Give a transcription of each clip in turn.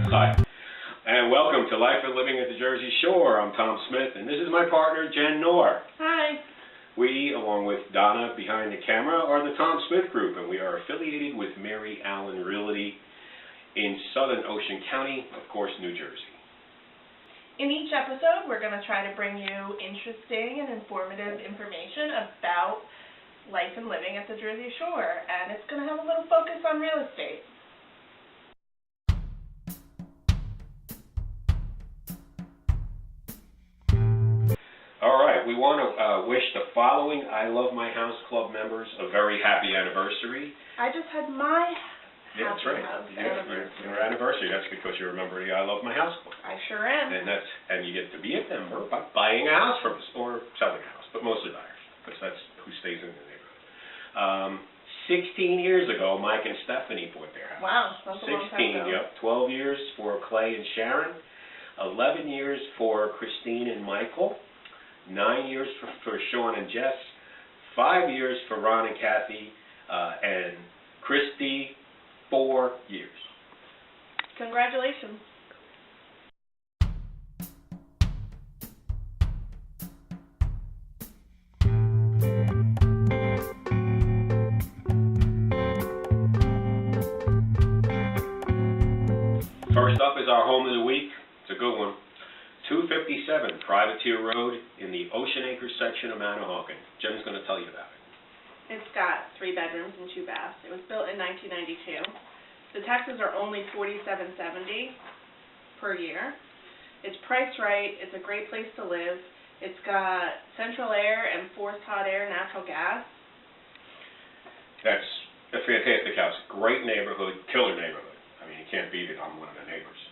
Hi, and welcome to Life and Living at the Jersey Shore. I'm Tom Smith, and this is my partner, Jen Knorr. Hi. We, along with Donna behind the camera, are the Tom Smith Group, and we are affiliated with Mary Allen Realty in Southern Ocean County, of course, New Jersey. In each episode, we're going to try to bring you interesting and informative information about life and living at the Jersey Shore, and it's going to have a little focus on real estate. All right, we want to wish the following I Love My House Club members a very happy anniversary. I just had my That's right. anniversary. Your anniversary. That's because you remember the I Love My House Club. I sure am. And you get to be a member by buying a house from us or selling a house, but mostly buyers, because that's who stays in the neighborhood. 16 years ago, Mike and Stephanie bought their house. Wow, that's a long time ago. 16, yep. 12 years for Clay and Sharon. 11 years for Christine and Michael. 9 years for Sean and Jess. 5 years for Ron and Kathy. And Christy, 4 years. Congratulations. First up is our home of the week. It's a good one. 257 Privateer Road in the Ocean Acres section of Manahawkin. Jen's going to tell you about it. It's got 3 bedrooms and 2 baths. It was built in 1992. The taxes are only $47.70 per year. It's priced right. It's a great place to live. It's got central air and forced hot air natural gas. That's a fantastic house. Great neighborhood, killer neighborhood. I mean, you can't beat it. I'm one of the neighbors.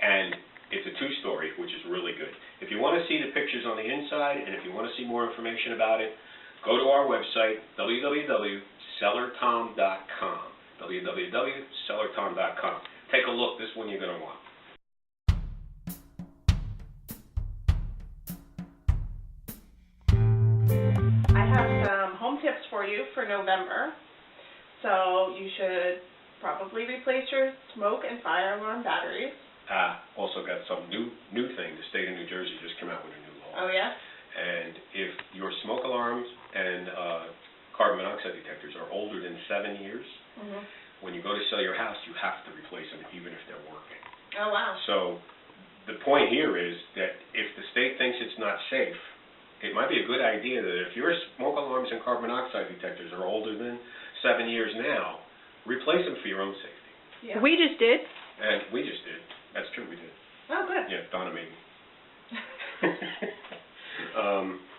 And it's a 2-story, which is really good. If you want to see the pictures on the inside, and if you want to see more information about it, go to our website, www.sellertom.com. www.sellertom.com. Take a look. This one you're going to want. I have some home tips for you for November. So you should probably replace your smoke and fire alarm batteries. Also got some new thing. The state of New Jersey just came out with a new law. Oh, yeah? And if your smoke alarms and carbon monoxide detectors are older than 7 years, when you go to sell your house, you have to replace them even if they're working. Oh, wow. So the point here is that if the state thinks it's not safe, it might be a good idea that if your smoke alarms and carbon monoxide detectors are older than 7 years now, replace them for your own safety. Yeah. We just did. And we just did. That's true, we did. Oh, good. Yeah, Donna made me.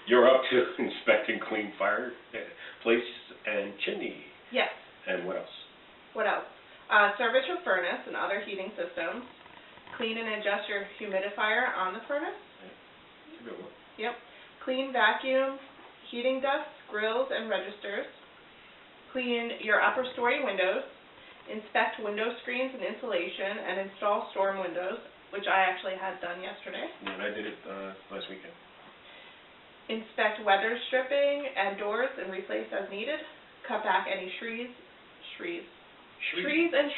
You're up to inspecting clean fireplace and chimney. Yes. And what else? What else? Service your furnace and other heating systems. Clean and adjust your humidifier on the furnace. That's a good one. Yep. Clean vacuum, heating ducts, grills, and registers. Clean your upper story windows. Inspect window screens and insulation, and install storm windows, which I actually had done yesterday. Yeah, and I did it last weekend. Inspect weather stripping and doors and replace as needed. Cut back any trees and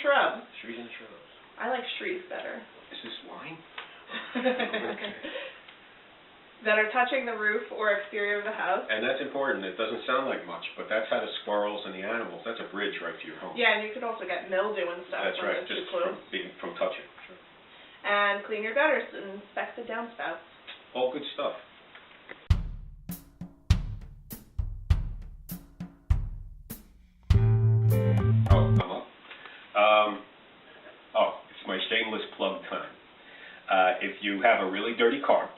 shrubs. Trees and shrubs. I like trees better. Is this wine? Okay. That are touching the roof or exterior of the house. And that's important. It doesn't sound like much, but that's how the squirrels and the animals, that's a bridge right to your home. Yeah, and you could also get mildew and stuff That's when right, it's too just close. from touching. Sure. And clean your gutters and inspect the downspouts. All good stuff. Oh, I'm up. It's my shameless plug time. If you have a really dirty car,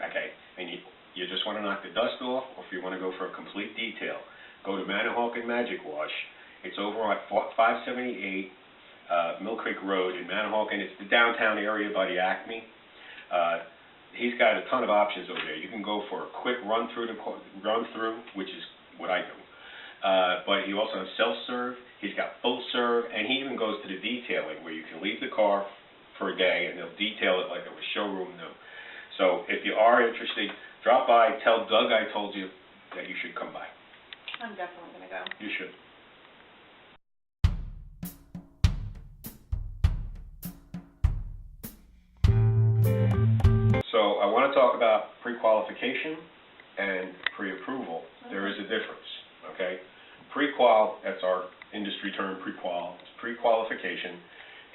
okay, and you just want to knock the dust off, or if you want to go for a complete detail, go to Manahawkin Magic Wash. It's over at 578 Mill Creek Road in Manahawkin. It's the downtown area by the Acme. He's got a ton of options over there. You can go for a quick run through, which is what I do. But he also has self-serve. He's got full serve, and he even goes to the detailing where you can leave the car for a day and they'll detail it like it was showroom new. So if you are interested, drop by, tell Doug I told you that you should come by. I'm definitely going to go. You should. want to talk about pre-qualification and pre-approval. There is a difference, okay? Pre-qual, that's our industry term, pre-qual. Pre-qualification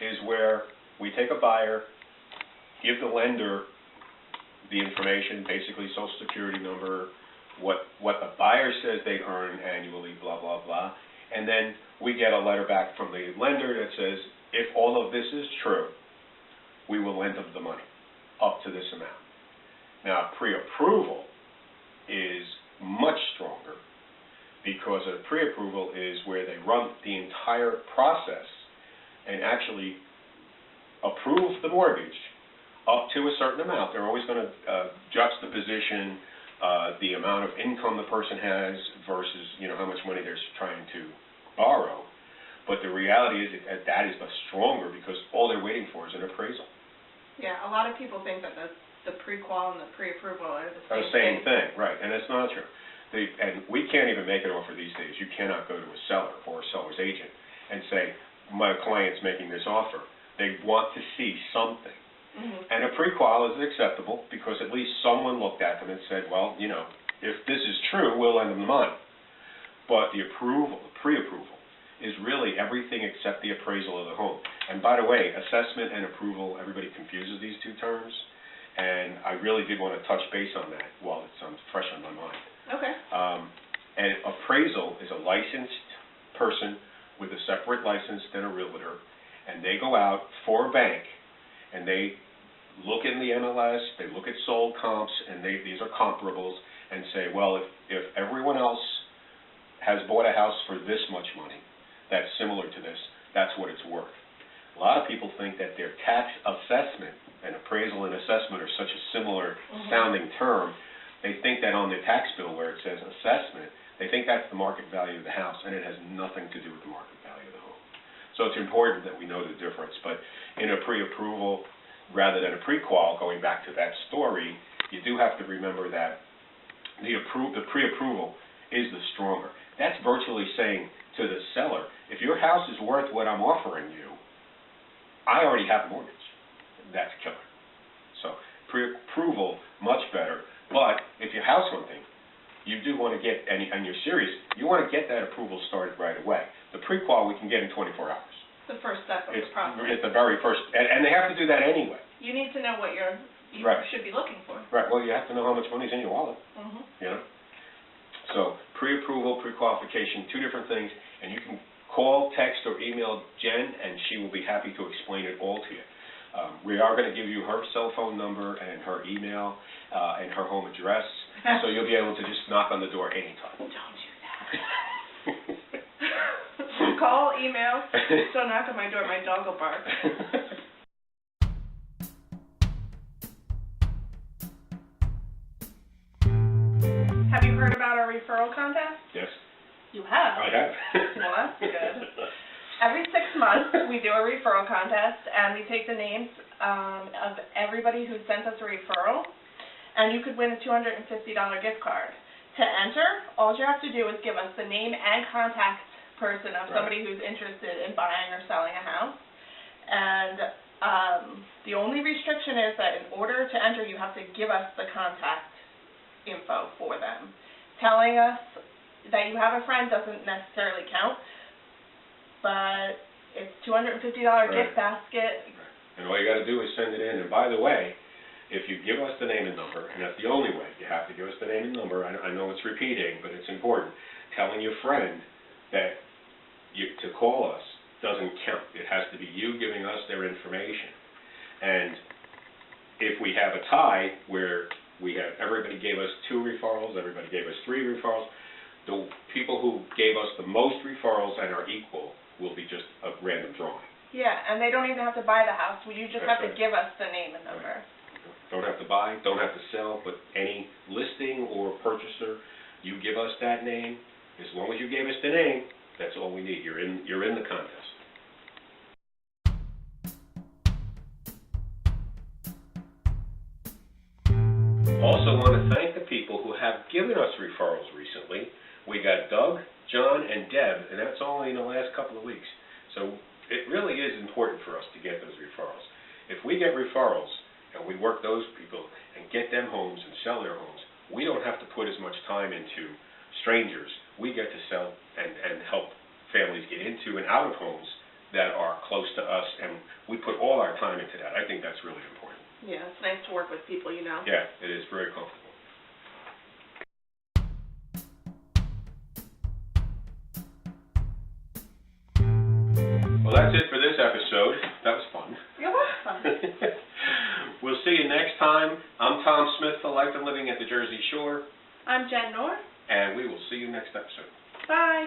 is where we take a buyer, give the lender the information, basically social security number, what the buyer says they earn annually, blah, blah, blah, and then we get a letter back from the lender that says, if all of this is true, we will lend them the money up to this amount. Now, pre-approval is much stronger because a pre-approval is where they run the entire process and actually approve the mortgage up to a certain amount. They're always going to juxtaposition the amount of income the person has versus, how much money they're trying to borrow. But the reality is that is the stronger because all they're waiting for is an appraisal. Yeah, a lot of people think that the pre-qual and the pre-approval are the same thing, right, and it's not true. And we can't even make an offer these days. You cannot go to a seller or a seller's agent and say, my client's making this offer. They want to see something. Mm-hmm. And a pre-qual is acceptable because at least someone looked at them and said, well, if this is true, we'll lend them the money. But the approval, the pre-approval, is really everything except the appraisal of the home. And by the way, assessment and approval, everybody confuses these two terms, and I really did want to touch base on that while it's fresh on my mind. Okay. And appraisal is a licensed person with a separate license than a realtor, and they go out for a bank, and they look in the MLS, they look at sold comps, and these are comparables, and say, well, if everyone else has bought a house for this much money that's similar to this, that's what it's worth. A lot of people think that their tax assessment and appraisal and assessment are such a similar sounding term. They think that on the tax bill where it says assessment, they think that's the market value of the house, and it has nothing to do with the market value of the home. So it's important that we know the difference. But in a pre-approval rather than a pre-qual, going back to that story, you do have to remember that the pre-approval is the stronger. That's virtually saying to the seller, if your house is worth what I'm offering you, I already have a mortgage. That's killer. So pre-approval, much better. But if you're house hunting, you do want to get, and you're serious, you want to get that approval started right away. The pre-qual we can get in 24 hours. The first step of the process. It's the very first, and they have to do that anyway. You need to know what you right. should be looking for. Right, well, you have to know how much money's in your wallet, Mm-hmm. So pre-approval, pre-qualification, two different things, and you can call, text, or email Jen, and she will be happy to explain it all to you. We are going to give you her cell phone number and her email and her home address, so you'll be able to just knock on the door anytime. Don't do that. Call, email, don't knock on my door, my dog will bark. Have you heard about our referral contest? Yes. You have? I have. Well, that's good. Every 6 months, we do a referral contest, and we take the names of everybody who sent us a referral, and you could win a $250 gift card. To enter, all you have to do is give us the name and contact person of somebody who's interested in buying or selling a house. And the only restriction is that in order to enter, you have to give us the contact info for them. Telling us that you have a friend doesn't necessarily count, but it's $250 gift basket. And all you got to do is send it in. And by the way, if you give us the name and number, and that's the only way, you have to give us the name and number. I know it's repeating, but it's important. Telling your friend that to call us doesn't count. It has to be you giving us their information. And if we have a tie where everybody gave us 2 referrals, everybody gave us 3 referrals, the people who gave us the most referrals and are equal will be just a random drawing. Yeah, and they don't even have to buy the house. You just have to give us the name and number. Don't have to buy, don't have to sell, but any listing or purchaser, you give us that name. As long as you gave us the name, that's all we need. You're in the contest. Also want to thank the people who have given us referrals recently. We got Doug, John, and Deb, and that's only in the last couple of weeks. So it really is important for us to get those referrals. If we get referrals and we work those people and get them homes and sell their homes. We don't have to put as much time into strangers. We get to sell and help families get into and out of homes that are close to us, and we put all our time into that. I think that's really important. Yeah, it's nice to work with people you know. Yeah, it is very comfortable. Well, that's it for this episode. That was fun. It was fun. We'll see you next time. I'm Tom Smith, the Life and Living at the Jersey Shore. I'm Jen Knorr. And we will see you next episode. Bye.